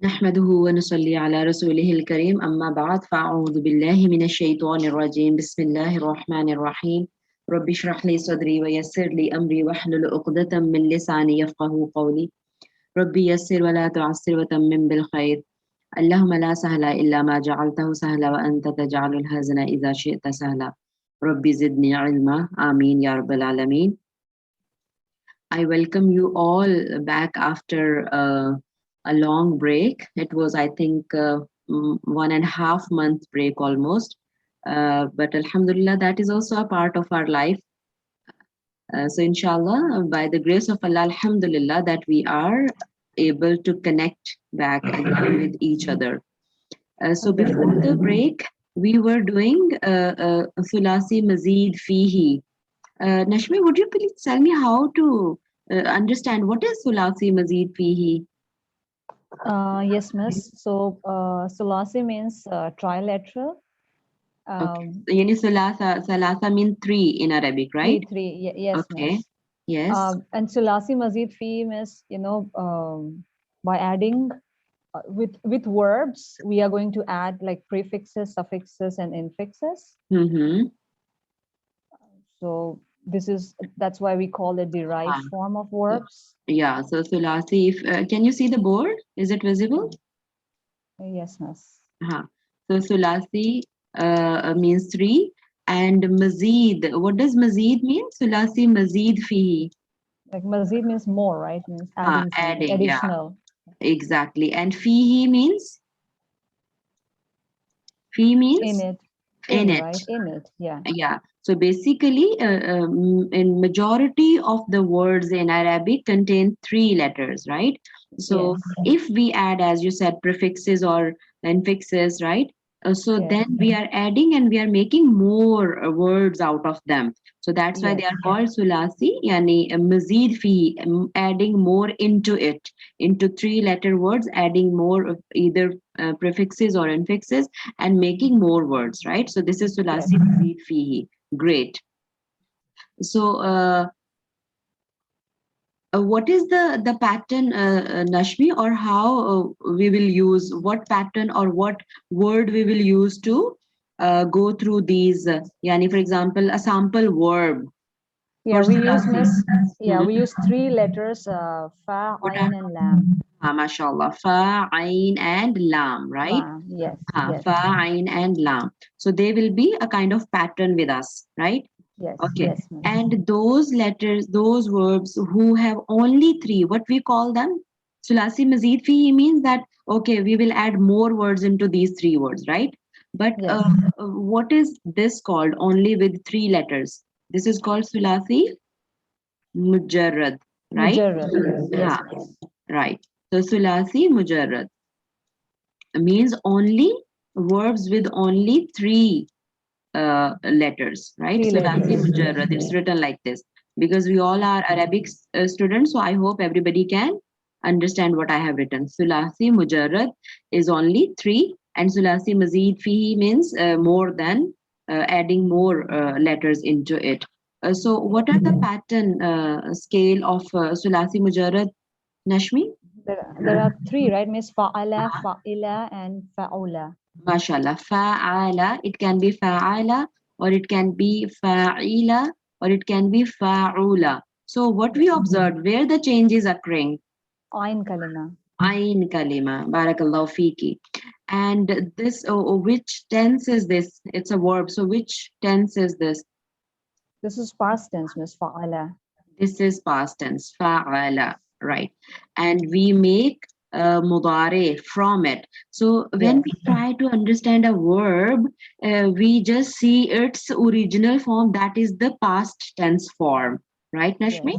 نحمده ونصلي على رسوله الكريم أما بعد فأعوذ بالله من الشيطان الرجيم بسم الله الرحمن الرحيم رب اشرح لي صدري ويسر لي أمري واحلل عقدة من لساني يفقه قولي ربي يسر ولا تعسر وتمم بالخير اللهم لا سهل إلا ما جعلته سهلا وأنت تجعل الحزن إذا شئت سهلا ربي زدني علما آمين يا رب العالمين. I welcome you all back after a long break. It was, I think, 1.5 month break almost. But Alhamdulillah, that is also a part of our life. So inshallah, by the grace of Allah, Alhamdulillah, that we are able to connect back again with each other. So before the break, we were doing Thulaathi Mazid Fihi. Nashmi, would you please tell me how to understand what is Thulaathi Mazid Fihi? Yes, miss. So, Thulaathi means trilateral. Okay. So, yani Thalatha means three in Arabic, right? Three. Yes, Okay. miss. Yes. And Thulaathi Mazid Fi means, by adding with verbs, we are going to add like prefixes, suffixes, and infixes. Mm-hmm. So that's why we call it derived form of verbs. Yeah. So Thulaathi, can you see the board? Is it visible? Yes, miss. So Thulaathi means three, and Mazid. What does Mazid mean? Thulaathi Mazid Fihi. Like Mazid means more, right? Means adding, additional. Yeah. Exactly. And Fihi means? Fi means? In it. Right? In it. Yeah. Yeah. So basically, in majority of the words in Arabic contain three letters, right? So if we add, as you said, prefixes or infixes, right? Then we are adding and we are making more words out of them. So that's why they are called Thulaathi, yani Mazid Fi, adding more into it, into three-letter words, adding more of either prefixes or infixes and making more words, right? So this is Thulaathi Mazid Fihi. Great. So what is the pattern, Nashmi, or how we will use, what pattern or what word we will use to go through these, yani for example, a sample verb. Yeah, we use three letters, fa, ayn, and lam. MashaAllah, fa, ayn, and lam, right? Yes. Fa, ayn, and lam. So they will be a kind of pattern with us, right? Yes. Okay. Yes, and those letters, those verbs who have only three, what we call them? Thulaathi Mazid Fihi means that, okay, we will add more words into these three words, right? But what is this called only with three letters? This is called Thulaathi Mujarrad, right? Mujarrad, yes. Right. So Thulaathi Mujarrad means only verbs with only three letters, right? So Thulaathi Mujarrad, it's written like this because we all are Arabic students, so I hope everybody can understand what I have written. Thulaathi Mujarrad is only three, and Thulaathi Mazid Fihi means more than adding more letters into it. So what are the pattern scale of Thulaathi Mujarrad, Nashmi? There are three, right? Miss Fa'ala, Fa'ila, and Fa'ula. MashaAllah. Fa'ala, it can be fa'ala, or it can be fa'ila, or it can be fa'ula. So what we observed, where the change is occurring? Ayn kalima. Ayn kalima. Barakallahu fiki. And this, which tense is this? It's a verb. So which tense is this? This is past tense, Miss Fa'ala. This is past tense. Fa'ala. Right. And we make mudare from it. So when we try to understand a verb, we just see its original form, that is the past tense form, right, Nashmi?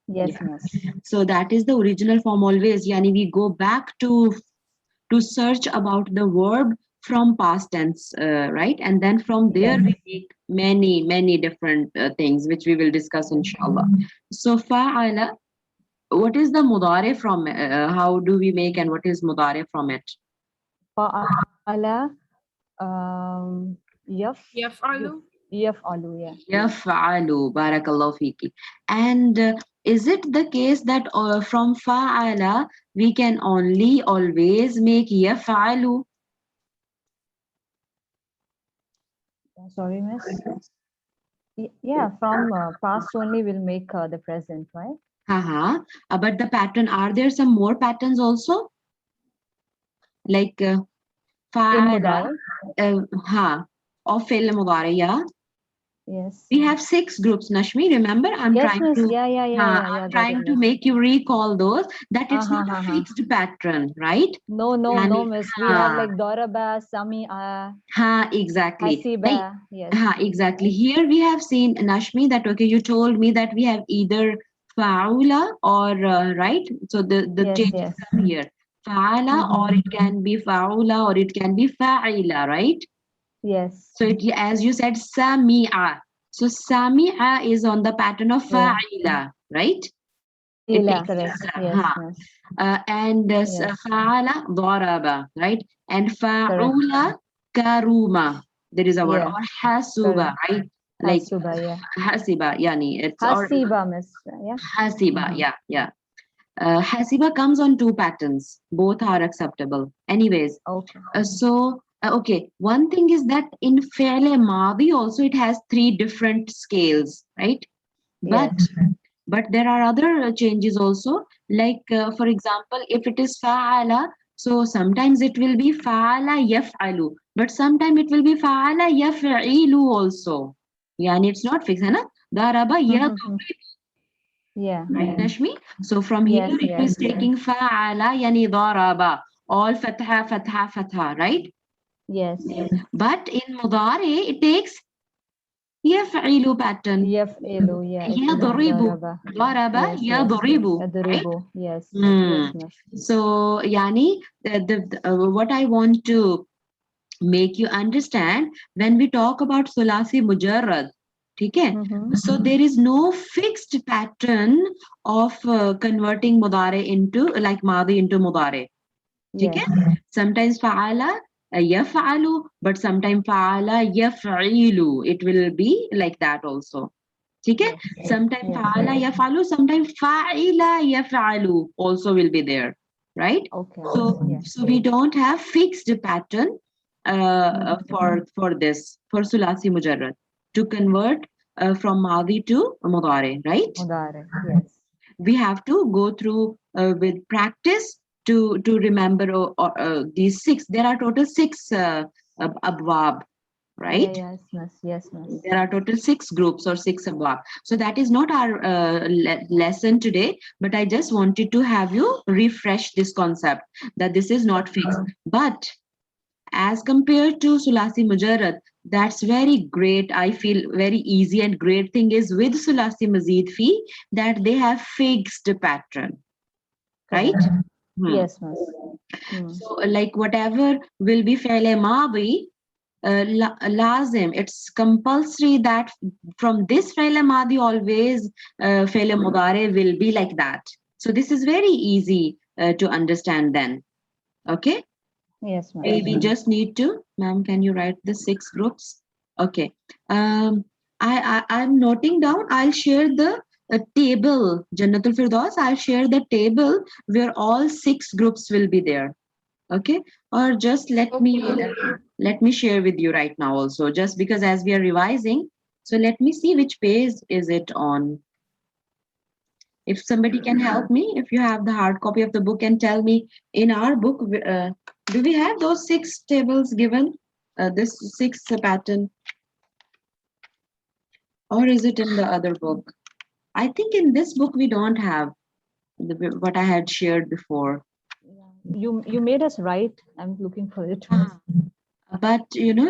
Yes, miss. So that is the original form always. Yani we go back to search about the verb from past tense, right? And then from there we make many different things which we will discuss inshallah. So fa'ala, what is the mudare from? How do we make and what is mudare from it? Fa'ala, Yaf'alu. Yaf'alu, yeah. Yaf'alu, barakallahu fiki. And is it the case that from fa'ala we can only always make yaf'alu? Sorry, miss. Yeah, from past only will make the present, right? Haha. But the pattern, are there some more patterns also? Like In fa'ala, Mudari. of fi'l mudari, yeah. Yes. We have 6 groups, Nashmi. Remember, Yes, miss. Yeah. I'm Got it, trying to miss. make you recall those, that it's not a Ha. fixed pattern, right? No, Yani, miss. We have ha, like Doraba, Sami'a, exactly. Like, Hasiba. Yes. exactly. Here we have seen, Nashmi, that okay, you told me that we have either fa'ula or right. So the Yes, changes yes. come here. Fa'ala, or Mm-hmm. it can be fa'ula, or it can be fa'ila, right? Yes. So it, as you said, sami'a. So sami'a is on the pattern of Yeah. fa'ila, right? It Ila, takes correct. kasra. Yes, miss. And Yes. fa'ala daraba, right? And Correct. fa'ula karuma. There is a word, Yeah, or hasuba, correct. right? Like Hasuba, yeah. hasiba, yani it's, or Hasiba, miss. Yeah. hasiba, Mm-hmm. yeah. Hasiba comes on 2 patterns. Both are acceptable. Anyways, Okay. okay, one thing is that in fi'l madi also it has 3 different scales, right? But Yes. there are other changes also. Like for example, if it is fa'ala, so sometimes it will be fa'ala yaf'alu, but sometimes it will be fa'ala yaf'ilu also. Yani it's not fixed, है ना? Daraba Mm-hmm. Yeah. right, Nashmi? So from here Yes, it yes. is taking fa'ala yani daraba, all fatha, fatha, fatha, right? Yes. But in mudari it takes yaf'ilu pattern. Yaf'ilu, yeah. It will be Yadribu, daraba. daraba, Yes, yes. yadribu, right? Adribu. Yes. Hmm. Yes, miss. So, Yani, what I want to make you understand, when we talk about Thulaathi Mujarrad, okay? Mm-hmm. So there is no fixed pattern of converting mudare into, like Madi into mudare. Okay? Yes. Sometimes fa'ala yaf'alu, but sometimes fa'ala yaf'ilu. It will be like that also. Okay? Yes. Sometimes Yes. fa'ala yafalu, sometimes fa'ila yafalu also will be there, right? Okay. So, Yeah. we don't have fixed pattern Mm-hmm. for this, for Sulasi Mujarrad, to convert from Madi to Mudare, right? Mudare. Yes. We have to go through with practice to remember these 6. There are total 6 abwab, Yeah, right? yes, miss. Yes, miss. There are total 6 groups or 6 abwab. So that is not our lesson today, but I just wanted to have you refresh this concept that this is not fixed. But as compared to Sulasi Mujarrad, that's very great. I feel very easy, and great thing is with Sulasi Mazid Fi that they have fixed pattern, right? Correct. Hmm. Yes, miss. Hmm. So like whatever will be fi'l madi, lazim, it's compulsory that from this fi'l madi always fi'l mudare will be like that. So this is very easy to understand then. Okay? Yes, We miss. just need to, ma'am, can you write the 6 groups? Okay. Um, I'm noting down. I'll share the table, Jannatul Firdaus. I'll share the table where all 6 groups will be there. Okay, or just let me share with you right now also, just because as we are revising. So let me see which page is it on. If somebody can help me, if you have the hard copy of the book, and tell me, in our book do we have those 6 tables given, this 6 pattern, or is it in the other book? I think in this book we don't have what I had shared before. Yeah. You made us write. I'm looking for it, miss. Ah. But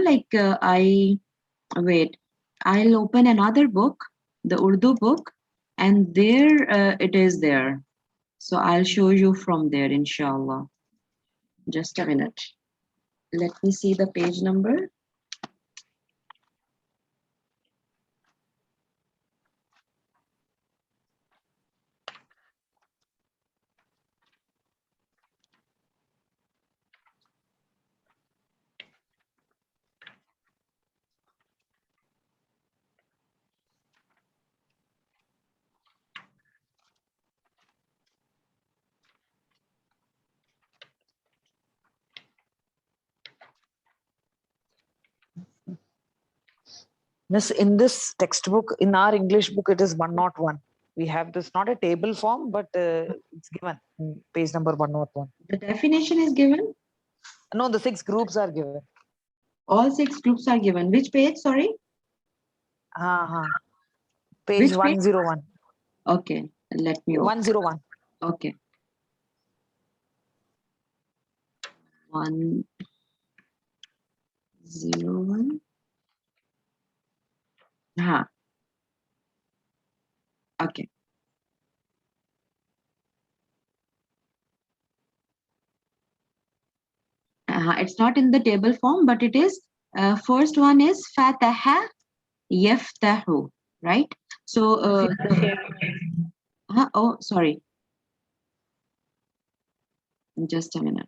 like I wait, I'll open another book, the Urdu book, and there it is there. So I'll show you from there, inshallah. Just a minute. Let me see the page number. Miss, in this textbook, in our English book, it is 101. We have this, not a table form, but it's given in page number 101. The definition is given. No, the 6 groups are given. All 6 groups are given. Which page? Sorry. Page Which page? 101. Okay, let me open. 101. Okay. 101. Okay. It's not in the table form, but it is. First one is fataha yaftahu, right? So, oh, sorry. Just a minute.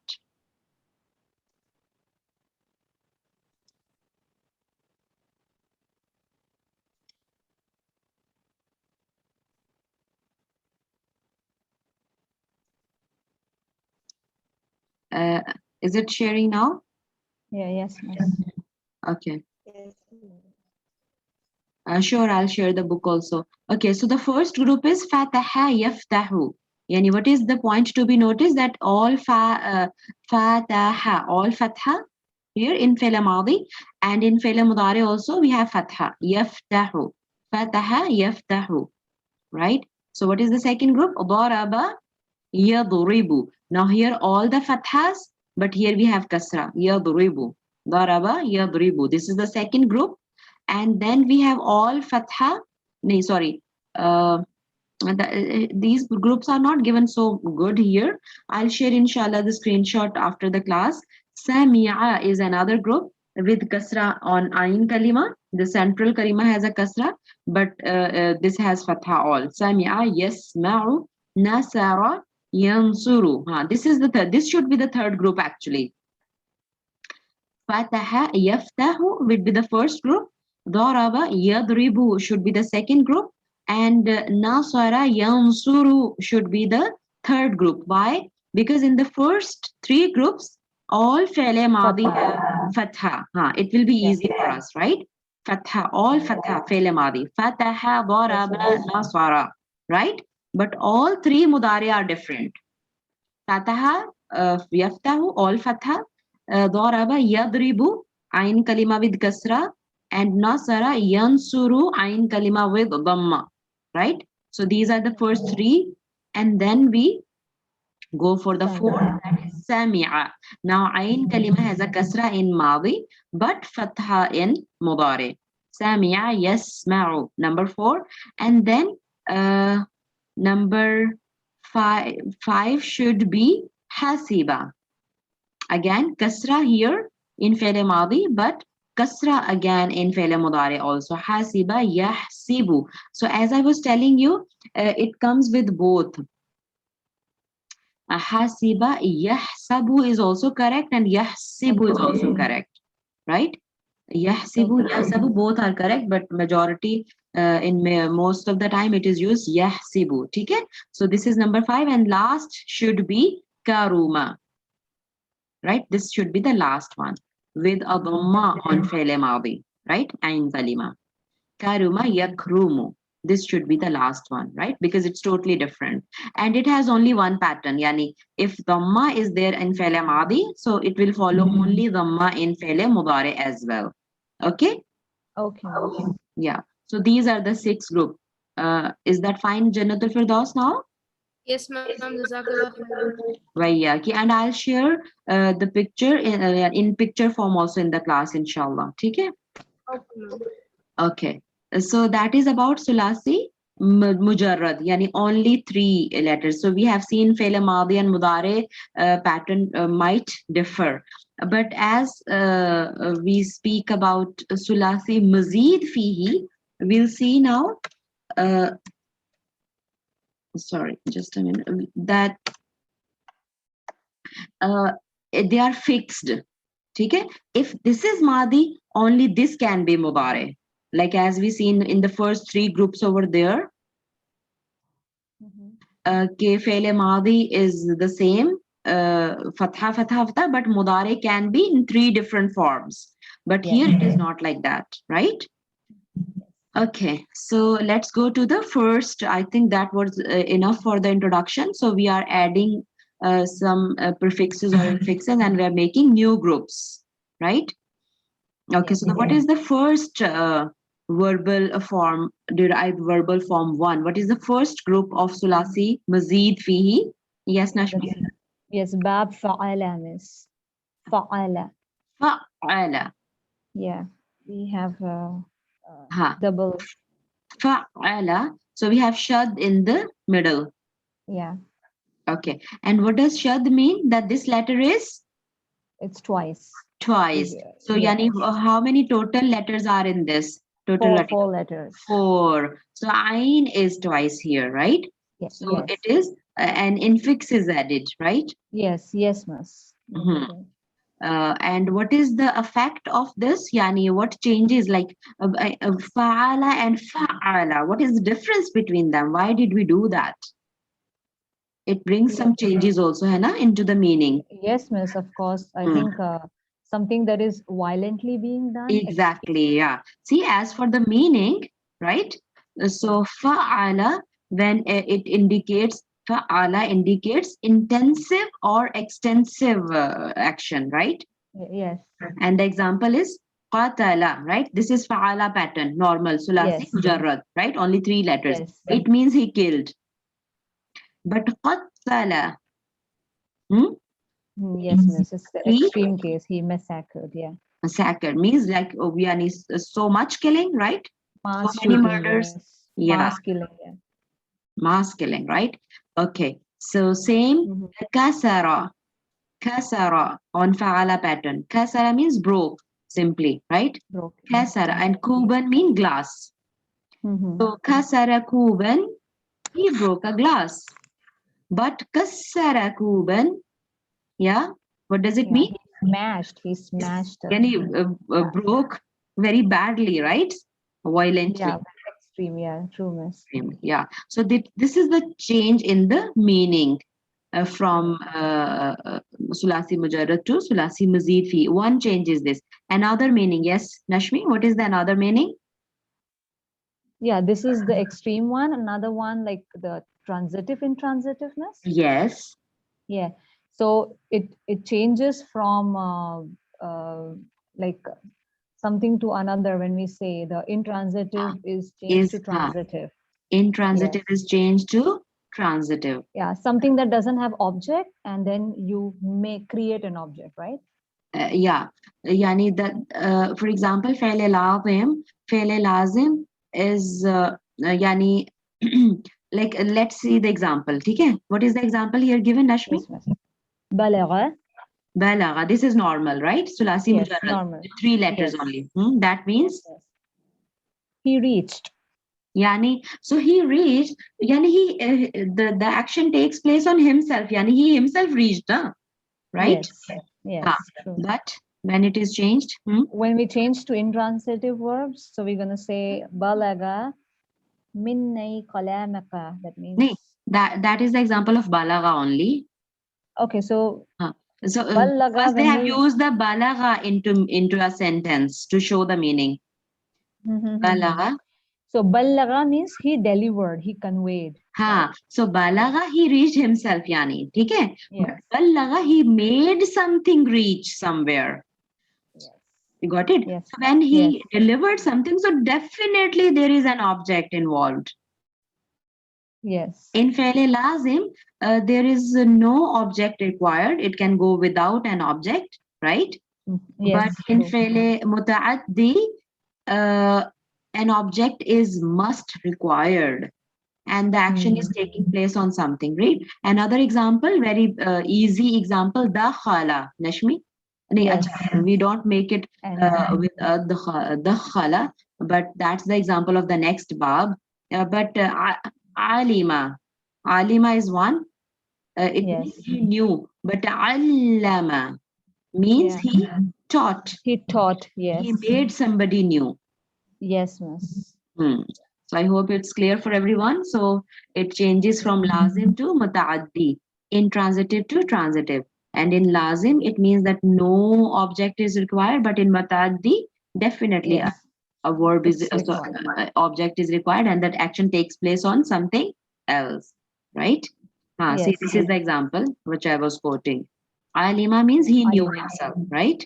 Is it sharing now? Yeah, yes, yes. Okay. Sure, I'll share the book also. Okay, so the first group is fataha yaftahu. Yani, what is the point to be noticed? That all fataha, all fatha here in fi'l madi, and in fi'l mudari also we have fatha yaftahu. Fataha yaftahu, right? So what is the second group? Daraba yadribu. Now here all the fathas, but here we have kasra yadribu. Daraba yadribu. This is the second group. And then we have all fatha. No, sorry. These groups are not given so good here. I'll share inshallah the screenshot after the class. Sami'a is another group with kasra on ayn kalima. The central kalima has a kasra, but this has fatha all. Sami'a yasma'u nasara yansuru. This is the third. This should be the third group actually. Fataha yaftahu would be the first group. Daraba yadribu should be the second group. And nasara yansuru should be the third group. Why? Because in the first 3 groups, all fi'l madi have fatha. It will be easy for us, right? Fatha, all fatha, fi'l madi. Fataha, daraba, nasara, right? But all 3 mudari are different. Fataha, yaftahu, all fatha. Daraba, yadribu, ayn kalima with kasra. And nasara, yansuru, ayn kalima with dhamma. Right? So these are the first 3. And then we go for the fourth, that is sami'a. Now, ayn kalima has a kasra in madi, but fatha in mudari. Sami'a yasma'u. Number 4. And then number 5 should be hasiba. Again, kasra here in fi'l madi, but kasra again in fi'l mudari also. Hasiba yahsibu. So as I was telling you, it comes with both. Hasiba yahsabu is also correct, and yahsibu is also correct, right? Yahsibu, yahsabu, both are correct, but majority in most of the time it is used yahsibu. Okay? So this is number 5, and last should be karuma. Right? This should be the last one with a dhamma on fi'l madi, right? Ain kalima. Karuma yakrumu. This should be the last one, right? Because it's totally different. And it has only one pattern. Yani, if dhamma is there in fi'l madi, so it will follow only dhamma in fi'l mudari as well. Okay? Okay. Yeah. So these are the 6 group. Is that fine, Jannatul Firdaus now? Yes, ma'am. Jazakallah khairan. Vayyaki. And I'll share the picture in picture form also in the class, inshallah. Okay? Okay, ma'am. Okay. So that is about Sulasi Mujarrad, yani only 3 letters. So we have seen Fi'l Madi and Mudare pattern might differ. But as we speak about Sulasi Mazid Fihi, we'll see now. Sorry, just a minute. That they are fixed. Okay? If this is Madi, only this can be Mudare. Like as we seen in the first 3 groups over there, Fi'l Madi is the same, Fatha, Fatha, Fatha, but Mudare can be in 3 different forms. But here it is not like that, right? Okay, so let's go to the first. I think that was enough for the introduction. So we are adding some prefixes or infixes, and we are making new groups, right? Okay, Yes. so what is the first verbal form, derived verbal form one? What is the first group of Sulasi, Mazid, Fihi? Yes, Nashmi. Yes, bab fa'ala, miss. Fa'ala. Fa'ala. Yeah, we have Ha. double. Fa'ala. So we have shad in the middle. Yeah, Okay. And what does shad mean? That this letter is it's twice. twice. So, Yes. Yani, how many total letters are in this? Total letters. Four letters. 4. So, ain is twice here, right? Yes. So, Yes. it is an infix is added, right? Yes. Yes, miss. Mhm. And what is the effect of this? Yani, what changes like fa'ala and fa'ala? What is the difference between them? Why did we do that? It brings some changes also, hai na, into the meaning. Yes, miss. Of course. I Hmm. think something that is violently being done. Exactly, yeah. See, as for the meaning, right? So fa'ala, when it indicates, fa'ala indicates intensive or extensive action, right? Yes. And the example is qatala, right? This is fa'ala pattern, normal, sulasi, Yes. mujarrad, right? Only 3 letters. Yes. It means he killed. But qatala, hmm? Yes, miss. It's the He extreme case. He massacred. Yeah. massacred means like we are so much killing, right? So Mass many shooting. murders. Yes. Yeah. Mass killing. Yeah. Mass killing, right? Okay. So same Mhm. kasara. Kasara on fa'ala pattern. Kasara means broke, simply, right? Broken. Kasara and kuban mean glass. Mhm. So kasara kuban, he broke a glass. But kasara kuban, yeah, what does it Yeah. mean? He smashed. Can he broke very badly, right? Violently. Yeah. Very extreme. Yeah. True, miss. Yeah. So this is the change in the meaning from Sulasi Mujarrad to Sulasi Mazid Fi. One change is this. Another meaning, yes, Nashmi, what is the another meaning? Yeah. This is the extreme one. Another one, like the transitive intransitiveness. Yes. Yeah. So it changes from like something to another when we say the intransitive is changed to Is transitive. intransitive Yes. is changed to transitive. Yeah. Something that doesn't have object, and then you may create an object, right? Yeah. Yani that, for example, Fi'l lazim is yani like let's see the example. Okay? What is the example here given, Nashmi? Yes, miss. Balagha. Balagha. This is normal, right? Sulasi Yes, Mujarrad. normal. 3 letters Yes. only. That means, Yes. He reached. yani, so he reached, yani the action takes place on himself. Yani he himself reached, right? Yes. Yes. Ha. True. But when it is changed, When we change to intransitive verbs, so we're gonna say balaga minni qalamaka. That means nee, that is the example of balagha only. okay. So Huh. So balaga first they when have we used the balagha into a sentence to show the meaning. Balagha. so balaga means he delivered, he conveyed. Ha. So balagha he reached himself, yani. Okay. Yes. Balagha he made something reach somewhere. Yes. You got it? Yes. So when he Yes. delivered something, so definitely there is an object involved. Yes. In Fi'l lazim, there is no object required. It can go without an object, right? Yes. But in True. Fi'l muta'addi, an object is must required and the action is taking place on something, right? Another example, very easy example, dakhala, Nashmi. Yes. We don't make it And with the khala, but that's the example of the next bab. But alima, alima is one. It means yes. he knew, but allama means Yeah. he taught. He taught. Yes. He made somebody new. Yes, miss. So I hope it's clear for everyone. So it changes from lazim to muta'addi, intransitive to transitive. And in lazim, it means that no object is required, but in muta'addi, definitely Yes. A verb is It's so, required. object is required, and that action takes place on something else, right? See, Yes. this is the example which I was quoting. Alima means he knew Alima. himself, right?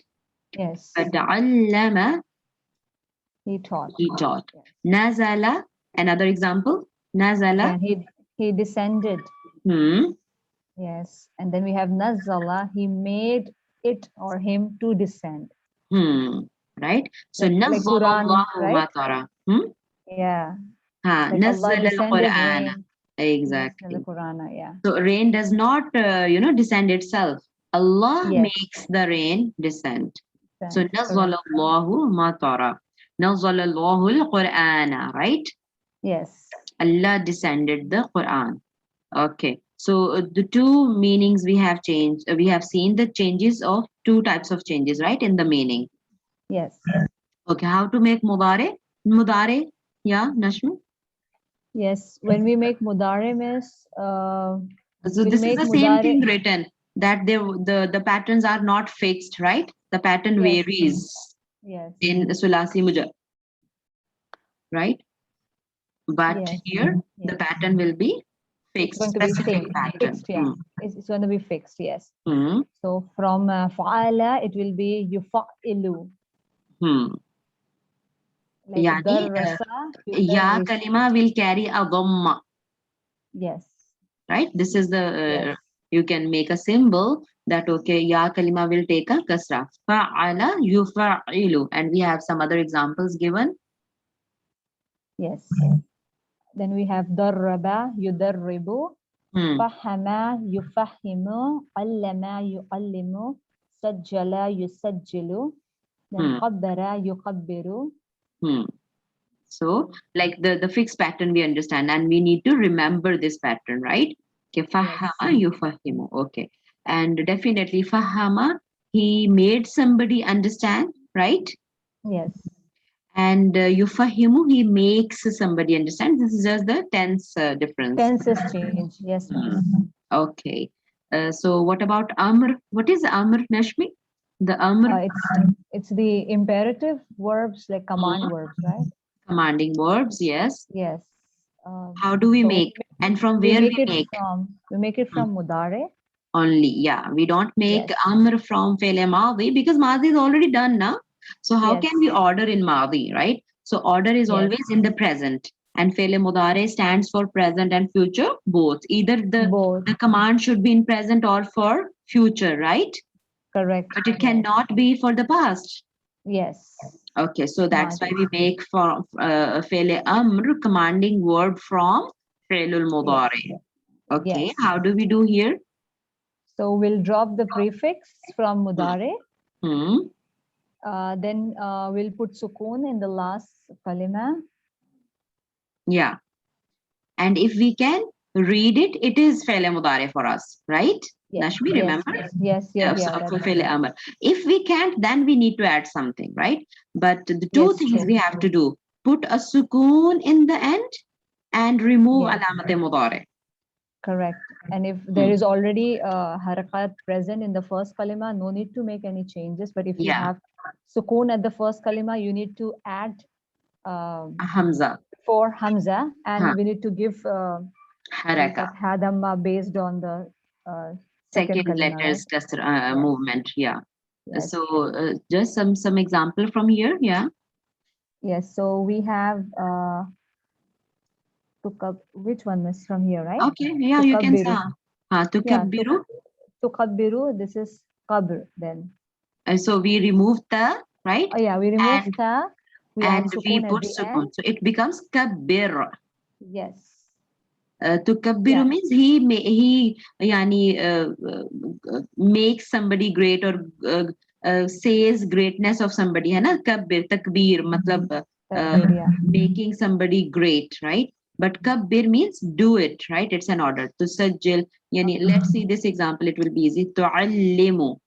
Yes. But allama, He taught. he taught. Yes. Nazala, another example. Nazala, Then he descended. hmm, Yes. And then we have Nazala. He made it or him to descend. right? So Like nazzala Quran, Allahu right? matara. Yeah. Like Allah Allah descended descended al-Quran. rain. Exactly. The Quran, yeah. So rain does not, descend itself. Allah Yes. makes the rain descend. So Descend, nazzala correct. Allahu matara. Nazzala Allahu al-Qur'ana, right? Yes. Allah descended the Quran. Okay. So the two meanings we have changed. We have seen the changes of two types of changes, right? In the meaning. Yes. Okay. How to make mudare? Mudare. Yeah, Nashmi. Yes. When we make mudare miss, So we'll this is make the same thing mudare. written that the patterns are not fixed, right? The pattern Yes. varies Yes. in Sulasi Muja, right? But Yes. here the Yes. pattern will be It's fixed, going to be specific same. pattern. Fixed, yeah. It's going to be fixed, yes. Hmm. So from fa'ala, it will be yufa'ilu. Hmm. Like Yani, darrasa, ya yudarrisu. kalima will carry a dhamma, Yes. right? This is the, Yes. you can make a symbol that, okay, ya kalima will take a kasra. Fa'ala yufa'ilu. And we have some other examples given. Yes. Then we have darraba, yudarribu. Hmm. Fahama, yufahimu. Allama, yuallimu. Sajjala, yusajjilu. Then qabbara, yuqabbiru. So, like the fixed pattern we understand, and we need to remember this pattern, right? Okay, fahama yufahimu. Okay, and definitely fahama, he made somebody understand, right? Yes. And yufahimu, he makes somebody understand. This is just the tense difference. Tenses change. Yes, ma'am. Okay. So what about amr? What is amr, Nashmi? The amr, It's the imperative verbs, like command verbs, right? commanding verbs, yes. Yes. How do we So make? And from we where make we it make? from mudare. Only, yeah. We don't make Yes. amr from fi'l madi because madi is already done now. So how Yes. can we order in madi, right? So order is Yes. always in the present. And fi'l mudare stands for present and future, both. Either Both. the command should be in present or for future, right? Correct. But it Yes. cannot be for the past. Yes. Okay, so that's why Madi. we make from fi'l amr commanding verb from fi'lul mudare. Okay, Yes. how do we do here? So we'll drop the prefix from mudare. Hmm. Then we'll put sukoon in the last kalima. Yeah. And if we can read it, it is fi'l mudare for us, right? Yes. Nashmi, Yes. remember? Yes. Yes. So Yeah. for fi'l amr. If we can't, then we need to add something, right? But the two Yes, things true. we have to do, put a sukoon in the end and remove Yes. alamat mudare. Correct. And if there is already harakat present in the first kalima, no need to make any changes. But if you Yeah. have sukoon at the first kalima, you need to add A hamza, for hamza, and Huh. we need to give haraka, hadamma based on the second second kalima, letters right? kasra, Yes. movement. Yeah. Yes. So just some example from here. Yeah. Yes. So we have which one is from here, right? Okay. Yeah, you can say. Yeah, Tukabbiru. tukabbiru. This is qabr then. So we remove the, right? Oh yeah, we remove And ta. We add and sukoon we at put the sukun. end. So it becomes kabbir. Yes. Tukabbiru means he yani makes somebody great or says greatness of somebody. है ना? Kabbir, takbir, matlab Takbir, yeah. making somebody great, right? But kabbir means do it, right? It's an order. To sajjil, yani let's see this example. It will be easy. Tu'allimu.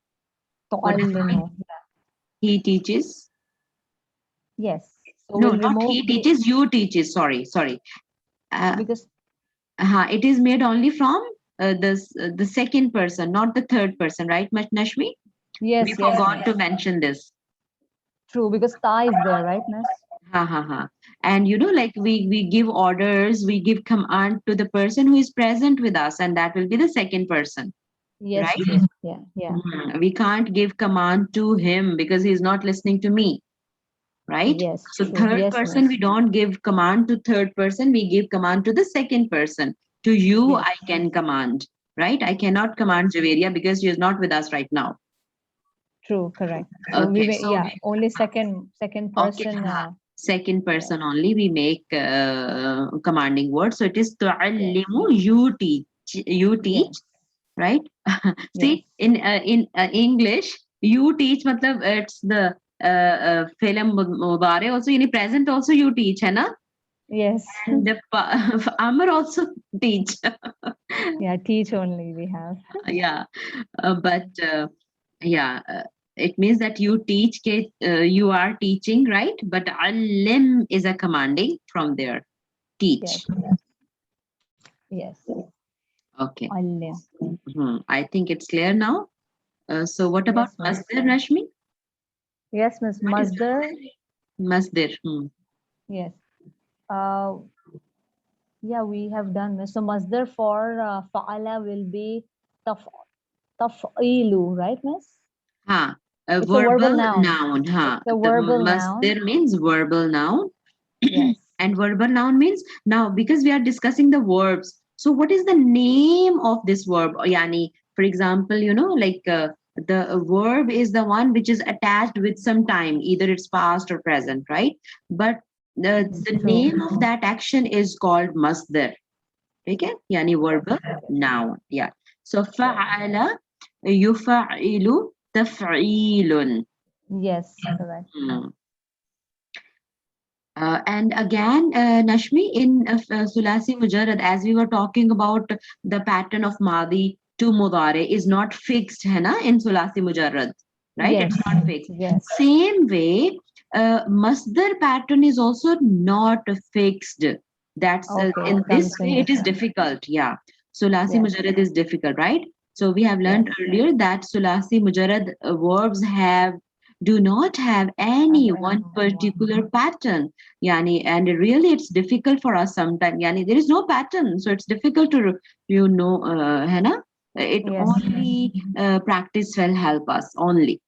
What does it mean? Tu'allimu. He teaches. Yes. So No, we'll not remove he teaches, you teaches. Sorry. because It is made only from the second person, not the third person, right, Nashmi? yes, We yes, forgot miss. to mention this. True, because ta is there, right, miss? Ha ha ha. And like we give orders, we give command to the person who is present with us, and that will be the second person, Yes, right? true. Yeah, yeah. We can't give command to him because he's not listening to me, right? Yes, So true. third Yes, person, miss. we don't give command to third person, we give command to the second person. To you, Yes, I can command, right? I cannot yes. command Javeria because she is not with us right now. True, correct. So we Okay, may, so yeah, only second okay, person. second Yeah, person only we make commanding word. So it is yes, tu'allimu, you teach, yes, right? yes, See, in English, you teach, matlab, it's the film mudare also, in present also you teach, है ना? yes. And the Amar also teach. Yeah, teach only we have. Yeah, but yeah, it means that you teach, you are teaching, right? But alim is a commanding from there. Teach. Yes, yes. Okay. Alim. I think it's clear now. So what about Yes, miss. masdar, Rashmi? Yes, miss. What is Masdar. masdar? Yes. Uh, yeah, we have done, miss. So masdar for fa'ala will be taf taf'ilu, right, miss? Ha, a It's a verbal verbal noun. noun. It's Ha, a the verbal noun. masdar means verbal noun. Yes. And verbal noun means, now because we are discussing the verbs, so what is the name of this verb? Yani, for example, like the verb is the one which is attached with some time, either it's past or present, right? But Yes, the true. name of that action is called masdar. Okay, yani Yes. verbal noun. Yeah. So Yes. fa'ala, yufa'ilu, taf'ilun. Yes, correct. Hmm. And again, Nashmi, in Sulasi Mujarrad, as we were talking about, the pattern of Madi to Mudare is not fixed, है ना, in Sulasi Mujarrad, right? It's Yes. not fixed. Yes. Same way, Masdar pattern is also not fixed. That's Okay, in it this comes in way, it is different. difficult. Yeah. Sulasi Yes. Mujarrad is difficult, right? So we have learned Yes. earlier that Sulasi Mujarrad verbs do not have Have any one anyone. particular pattern. Yani, and really it's difficult for us sometimes. Yani, there is no pattern, so it's difficult to है ना? It Yes. only practice will help us only,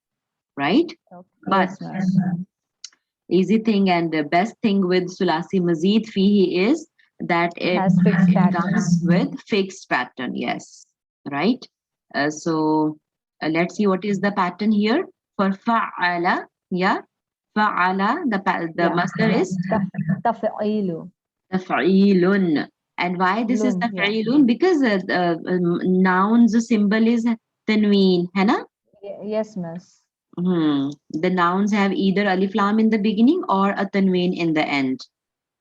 right? Okay. But Yes, miss. easy thing and the best thing with Sulasi Mazid Fihi is that It it, has fixed it pattern. comes with fixed pattern. Yes, right. So let's see what is the pattern here for fa'ala. Yeah, fa'ala. The Yeah. master is Taf'ilu. taf'ilun. And why this is Lun. Yeah. taf'ilun? Because the noun's symbol is tanween, है ना? Yes, miss. The nouns have either alif lam in the beginning or a tanween in the end,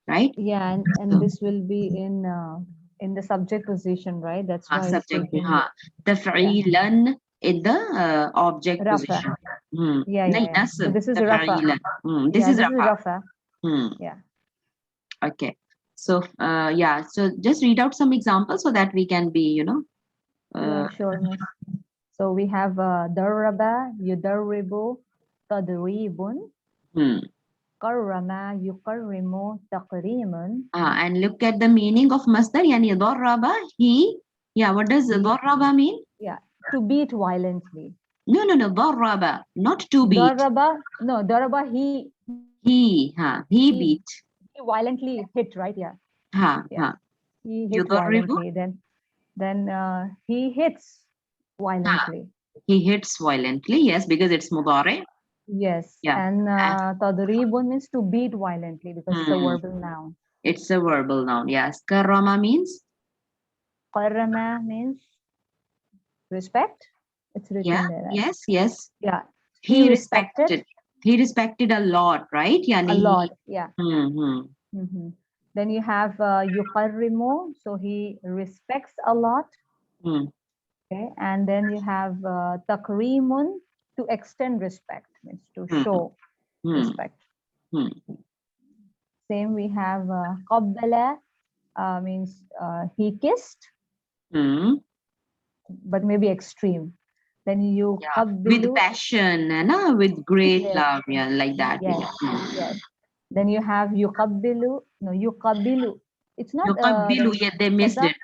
right? Yeah, and So, this will be in the subject position, right? That's why it's subject, taking. Yeah. taf'ilan in the object Rafa. position. Yeah, yeah, Nahi, yeah. So nasb, this is Rafa. taf'ilan. This Yeah, is this is rafa. Rafa. Hmm. Yeah. Okay. So, yeah, so just read out some examples so that we can be, Yeah, uh, sure, miss. So we have darraba, yudarribu, tadribun, hmm. karrama, yukarrimu, taqrimun. And look at the meaning of masdar, yani darraba, he. Yeah, what does He, darraba mean? yeah, to beat violently. No, darraba, not to beat. Darraba, no, darraba, He he beat. he violently hit, right? Yeah, yeah. Ha. He hit Yudarribu, violently. Then he hits ha. violently. He hits violently, yes, because it's mudare. Yes, Yeah. and tadribun means to beat violently because it's a Hmm. verbal noun. It's a verbal noun, yes. Karama means, Karrama means respect. It's yeah, written there, right? yes. Yeah, he He respected respected. He respected a lot, right? a Yani lot. Yeah. hmm. Then you have yuqarrimu, so he respects a lot. Hmm. Okay, and then you have takrimun, to extend respect, means to Hmm. show Hmm. respect. Hmm. Same we have qabbala, means he kissed, Hmm. but maybe extreme. Then you Yeah. With qabbilu, passion and with great yes, love, yeah, like that. yes, Yeah. Hmm. yes. Then you have yuqabbilu. No, yuqabbilu. It's not Yuqabbilu, yeah, they missed shadda, it.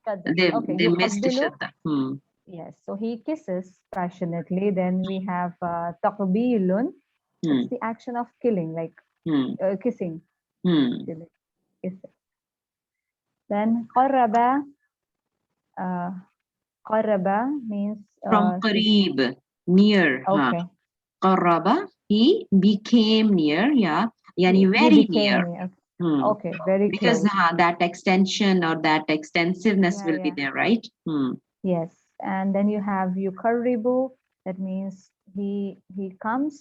shadda. Okay, They missed the yuqabbilu. shadda. Yes, so he kisses passionately. Then we have taqbilun. It's the action of killing, like kissing. Actually, kissing. Then qarraba. Qarraba means From qareeb, near. okay. Qarraba, he became near, yeah. Yani He very became near. near. Okay, very Because close. that extension or that extensiveness will be there, right? Yes, and then you have yuqarribu. That means he comes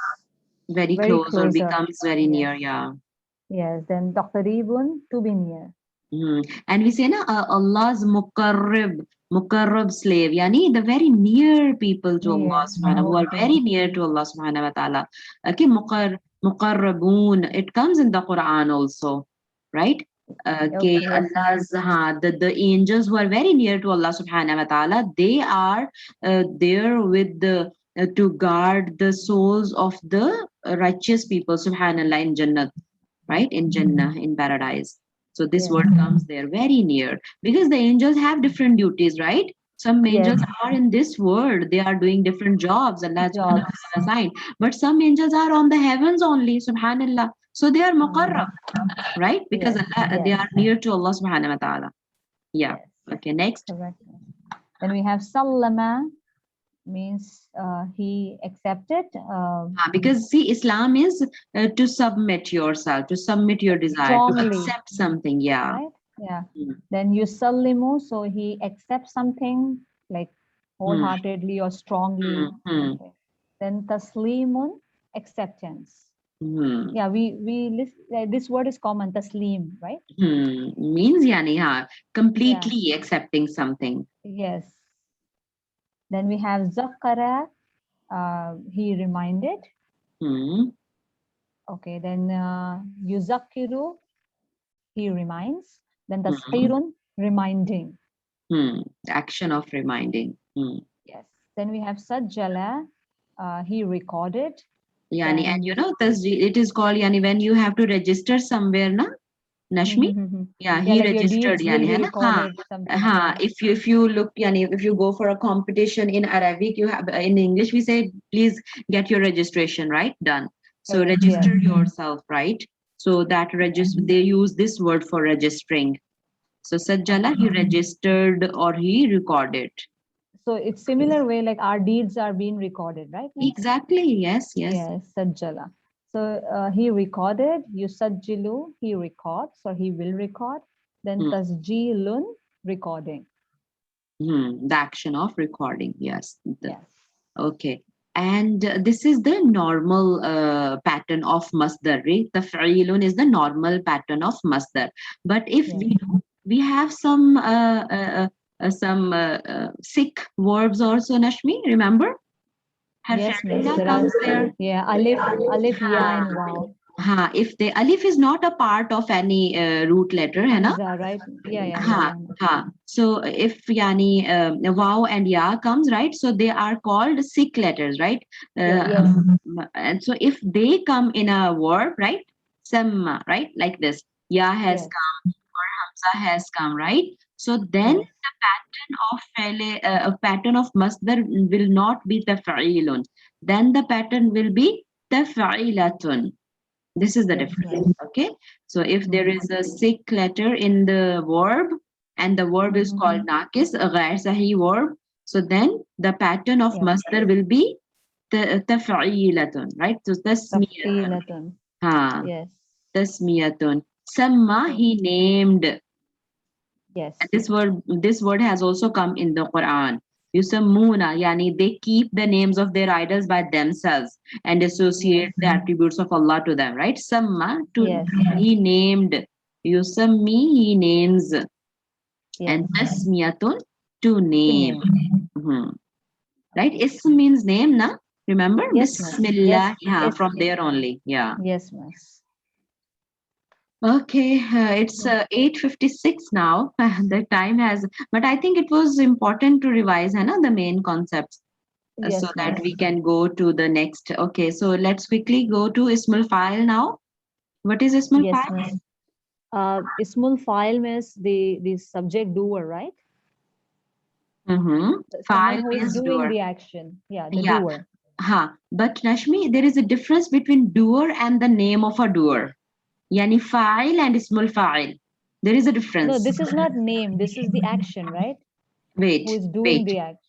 Very very close or closer. becomes very near, yeah. Yes, then taqribun, to be near. And we say, Allah's muqarrib slave, yani the very near people to Allah subhanahu, who are very near to Allah subhanahu wa ta'ala. Okay, muqarrabun, it comes in the Quran also, right? Okay, Allah's, the angels who are very near to Allah subhanahu wa ta'ala, they are there with the to guard the souls of the righteous people, subhanallah, in Jannah, right? In Jannah, in paradise. So this word comes there very near, because the angels have different duties, right? Some angels are in this world, they are doing different jobs, Allah subhanahu wa ta'ala assigned. But some angels are on the heavens only, subhanallah. So they are muqarrab, right? Because Allah, they are near to Allah subhanahu wa ta'ala. Yeah. Okay, next. Correct. Then we have sallama, means he accepted. Because see, Islam is to submit yourself, to submit your desire, to accept something. Yeah. Right? Yeah. Then yusallimu, so he accepts something like wholeheartedly or strongly. Okay. Then taslimun, acceptance. Yeah, we list, this word is common, taslim, right? Means yani, completely accepting something. Yes. Then we have zakara, he reminded. Okay, then yuzakiru, he reminds. Then tashkirun, reminding. Action of reminding. Yes. Then we have sajjala, he recorded. Yani, and you know, it is called yani when you have to register somewhere, na? Nashmi? Yeah, he like registered. Yani, hai na? If you look, yani, if you go for a competition in Arabic, you have in English we say, please get your registration, right? Done. So register yourself, right? So that they use this word for registering. So sajjala, he registered or he recorded. So it's similar way, like our deeds are being recorded, right? Exactly. Yes. Yes, sajjala. So he recorded, yusajjilu, he records or he will record. Then tasjilun, recording. The action of recording. Yes. Okay. And this is the normal pattern of masdar. Right? The fa'ilun is the normal pattern of masdar. But if we have some sick verbs also, Nashmi, remember? Yes, comes there. Yeah, alif, ya, and wow. If the alif is not a part of any root letter, hai na? Right? Yeah. So if yani wow and ya comes, right? So they are called sick letters, right? And so if they come in a verb, right? Samma, right? Like this. Ya has come or Hamza has come, right? So then the pattern of masdar will not be taf'ilun. Then the pattern will be taf'ilatun. This is the difference. Okay. So if there is a sick letter in the verb and the verb is called nakis, a ghair sahih verb, so then the pattern of masdar will be taf'ilatun, right? So tasmiyatun. Yes. Tasmiyatun. Samma, he named. Yes. And this word has also come in the Quran. Yusammuna, yani they keep the names of their idols by themselves and associate the attributes of Allah to them, right? Samma, he named. Yusammi, he names. And tasmiyatun, to name. Right? Ism means name, na? Remember? Bismillah. From there only. Yeah. Yes, miss. Okay, it's 8:56 now. The time has, but I think it was important to revise, the main concepts, so that we can go to the next. Okay, so let's quickly go to Ismul File now. What is ismul Yes, fa'il? miss. Ismul fa'il means the subject doer, right? Someone Someone who is means doing doer. the action. Yeah, the Yeah. doer. But Nashmi, there is a difference between doer and the name of a doer. Yani fa'il and ismul fa'il. There is a No, difference. this is not name. This is the action, right? Wait, Who is doing wait. the act?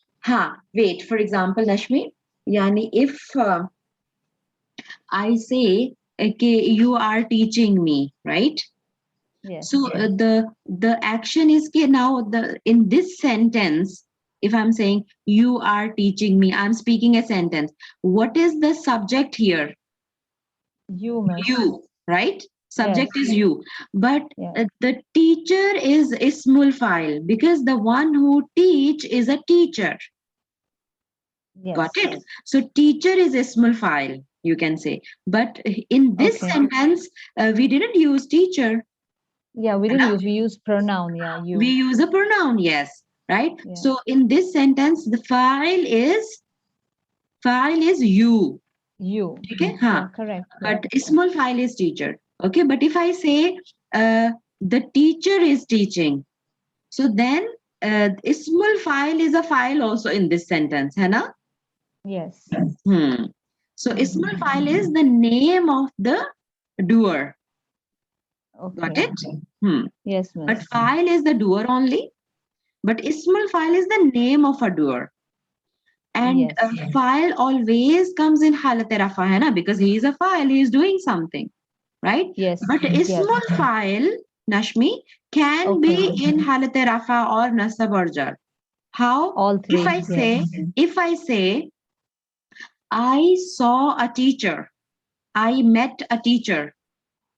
Wait. For example, Nashmi, yani if I say, okay, you are teaching me, right? Yes. So the action is ke now the in this sentence, if I'm saying you are teaching me, I'm speaking a sentence. What is the subject here? You, miss. You, right? Subject Yes. is you. But Yes. the teacher is ismul fa'il because the one who teach is a teacher. Got Yes. it? So teacher is ismul fa'il, you can say. But in this Okay. sentence, we didn't use teacher. Yeah, we didn't use. We use pronoun. Yeah, you. We use a pronoun, yes, right? Yeah. So in this sentence, the fa'il is you. You. Okay? Yeah, correct. Yeah. But ismul fa'il is teacher. Okay, but if I say the teacher is teaching, so then ismul fa'il is a fa'il also in this sentence, hai na? Yes. So ismul fa'il is the name of the doer. Got Okay. it? Yes, But miss. fa'il is the doer only. But ismul fa'il is the name of a doer. And Yes. fa'il always comes in halat rafa, hai na? Because he is a fa'il, he is doing something, right? Yes. But Yes. ismul fa'il, Nashmi, can Okay. be in halat rafa or nasab or jar. How? All three. If I say, I saw a teacher, I met a teacher,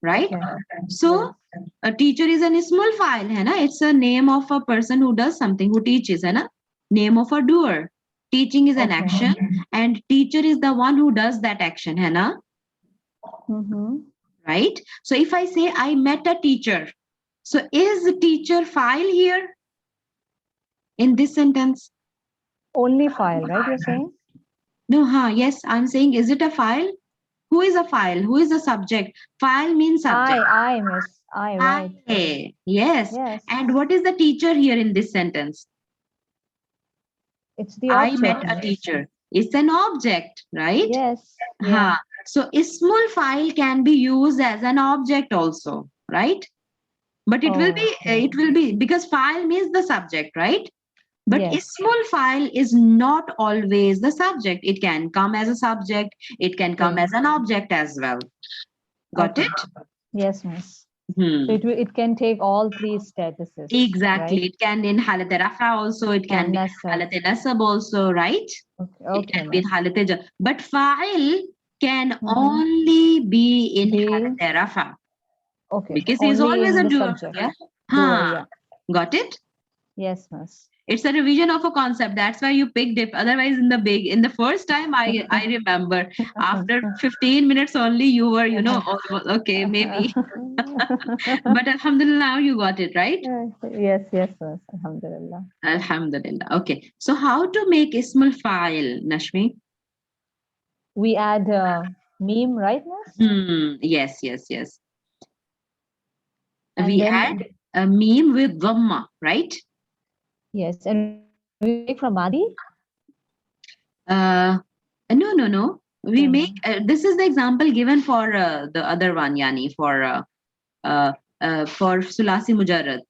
right? Okay. So a teacher is an ismul fa'il, hai na? It's a name of a person who does something, who teaches, hai na? Name of a doer. Teaching is an Okay. action, and teacher is the one who does that action, hai na? Right? So if I say I met a teacher, so is teacher fa'il here in this sentence? Only file, right? You're saying? No, yes, I'm saying, is it a fa'il? Who is a fa'il? Who is the subject? Fa'il means subject. I, miss. I, right. Yes. Yes. And what is the teacher here in this sentence? It's the I object. met a miss. teacher. It's an object, right? Yes. Yeah. So ismul fa'il can be used as an object also, right? But it will be because fa'il means the subject, right? But Yes. ismul fa'il is not always the subject. It can come as a subject. It can come Okay. as an object as well. Got Okay. it? Yes, miss. Hmm. So it can take all three statuses. Exactly. Right? It can in halat rafa also. It can And be nasab. halat nasab also, right? Okay. It can be in miss. halat jar. But fa'il can only be in Be- halat rafa Okay. because he is Only always in a the doer. subject. Yeah. Doer, yeah. Got it? Yes, miss. It's a revision of a concept. That's why you picked it. Otherwise, in the first time, I remember after 15 minutes only, you were, okay, maybe. But Alhamdulillah, now you got it, right? Yes, miss. Alhamdulillah. Alhamdulillah. Okay. So how to make ismul fa'il, Nashmi? We add meme, right, miss? Yes. And We then add a meme with dhamma, right? yes, and we make from Adi. No. We make this is the example given for the other one, Yani, for Thulaathi Mujarrad.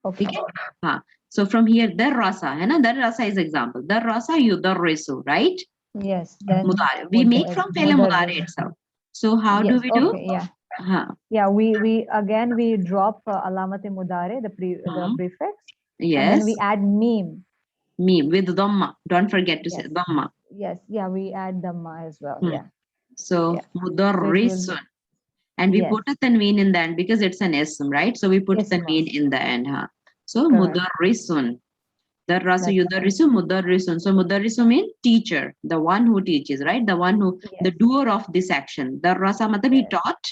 Okay. So from here, darrasa, hai na? Darrasa is example. Darrasa yudarrisu, right? Yes. Then Mudari. We make from fi'l mudari itself. So how do we do? Okay. Yeah. Yeah. We again we drop alamati mudare, the prefix. Yes. And then we add meme. Meme with dhamma. Don't forget to say dhamma. Yes. Yeah. We add dhamma as well. Yeah. So mudarrisun. And we put a tanween in the end because it's an ism, right? So we put tanween in the end. So mudarrisun. Darrasa yudarrisu mudarrisun. So mudarrisu means teacher, the one who teaches, right? The one who, the doer of this action. Darrasa matlab he taught.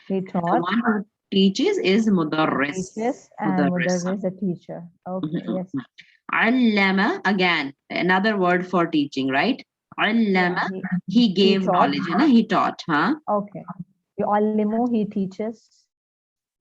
He The taught. one who teaches is mudarris. Teaches and mudarris is a teacher. Okay. Yes. Allama, again, another word for teaching, right? Allama, he gave taught. knowledge, he taught, Okay. Yu'allimu, he teaches.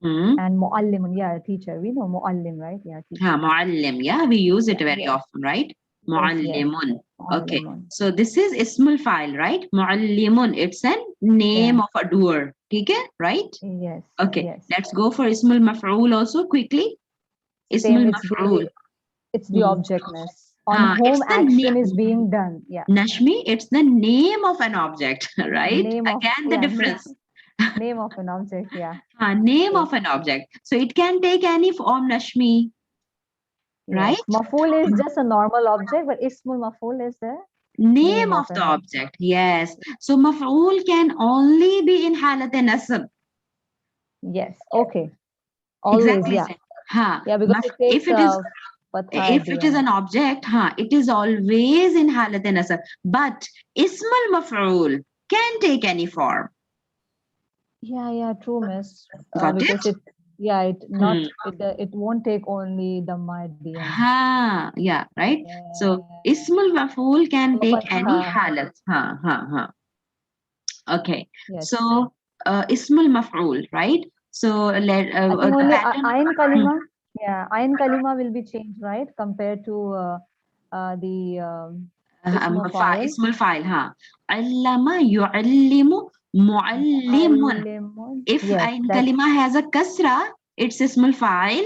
And mu'allimun, yeah, teacher. We know mu'allim, right? Yeah, teacher. Mu'allim, yeah, we use it very Yes. often, right? Yes, Mu'allimun. Okay, Mu'allimun. so this is ismul fa'il, right? Mu'allimun, it's a name of a doer. Okay, right? Yes. Okay, Yes. let's go for ismul maf'ul also quickly. Ismul Same, maf'ul. it's the objectness on it's whom the action is being done. Yeah. Nashmi, it's the name of an object, right? Name of, Again, the yeah, difference. Name of an object, yeah. Name Yes. of an object. So it can take any form, Nashmi, right? Yes. Maf'ul is just a normal object, but ismul maf'ul is the Name of the object. Yes. So maf'ul can only be in halat nasab. Yes. Okay. Always, Exactly. yeah. Ha. Yeah, because it takes If it is fatha at if the it is end. an object, it is always in halat nasab. But ismul maf'ul can take any form. Yeah, true, miss. Got Because it? it won't take only the at the end. Yeah, right. So ismul maf'ul can So take fatha. any halat. Okay. Yes. So ismul maf'ul, right? So let I think the only pattern. ayn kalima. Yeah, ayn kalima will be changed, right? Compared to the ismul fa'il. Ismul fa'il, allama yu'allimu mu'allimun. Mu'allimun. If Yes, ayn kalima has a kasra, it's ismul fa'il.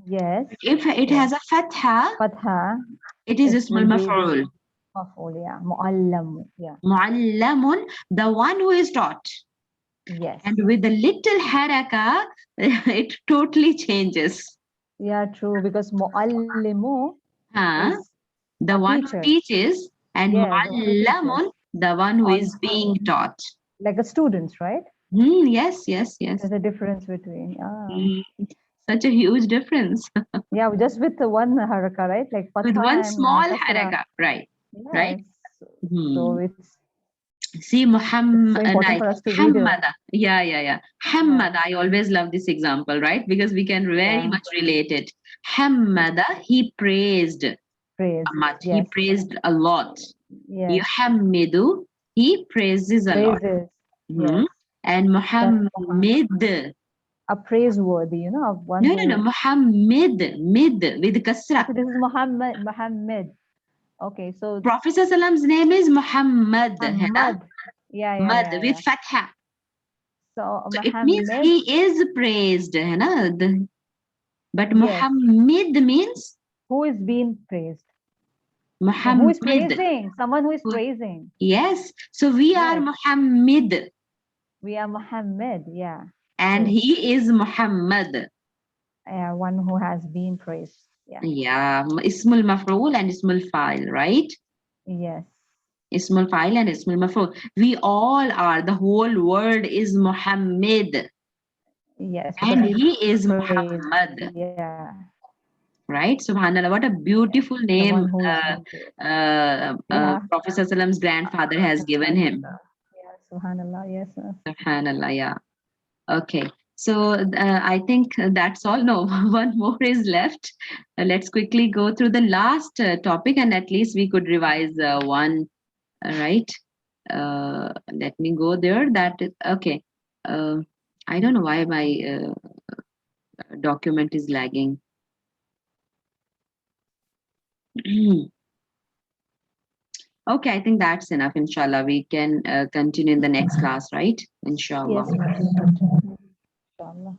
Yes. If it has a fatha, it is ismul maf'ul. Maf'ul, yeah. Mu'allam, yeah. Mu'allamun, the one who is taught. Yes. And with a little haraka, it totally changes. Yeah, true. Because mu'allimu is the one teacher. who teaches, and mu'allamun, the one who is being taught. Like a student, right? Yes. There's a difference between. Such a huge difference. Yeah, just with the one haraka, right? Like With fatha one and small kasra. haraka, right? Yes. Right. So it's See, Muhammad, so important for us to read it. Yeah. Hammad, I always love this example, right? Because we can very much relate it. Hammada, he praised. Yes. He praised a lot. Yes. Yuhammidu, he praises a lot. Yes. And Muhammad, a praiseworthy, of one. No, Muhammad, mid with kasra. So this is Muhammad. Okay, so Prophet Sallam's name is Muhammad. Muhammad. Yeah. With fatha. So it means he is praised. But Muhammad means who is being praised. Muhammad. Who is praising? Someone who is praising. Yes. So we are Muhammad. We are Muhammad, yeah. And he is Muhammad. One who has been praised. Yeah. Ismul maf'ul and ismul fa'il, right? Yes. Ismul fa'il and ismul maf'ul. We all are. The whole world is Muhammad. Yes. And he is Muhammad. Yeah. Right? Subhanallah. What a beautiful name Prophet Sallam's grandfather has given him. Yeah, Subhanallah. Yes. Subhanallah. Yeah. Okay. So I think that's all. No, one more is left. Let's quickly go through the last topic, and at least we could revise one. Right? Let me go there. That is okay. I don't know why my document is lagging. Okay, I think that's enough. Inshallah, we can continue in the next class, right? Inshallah. Yes. Inshallah.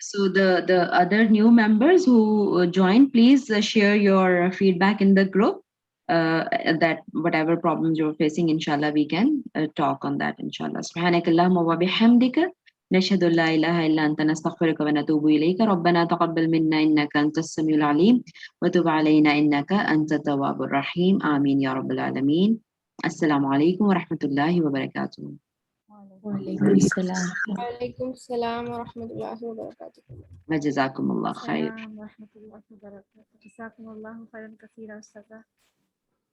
So the other new members who joined, please share your feedback in the group. That whatever problems you're facing, inshallah, we can talk on that. Inshallah. Subhanakallahumma wa bihamdika. نشهد أن لا إله إلا أنت نستغفرك ونتوب إليك ربنا تقبل منا إنك أنت السميع العليم وتب علينا إنك أنت التواب الرحيم آمين يا رب العالمين السلام عليكم ورحمة الله وبركاته. وعليكم السلام. وعليكم السلام ورحمة الله وبركاته. وجزاكم الله خير. ورحمة الله وبركاته. جزاكم الله خيرا كثيرا أستاذة.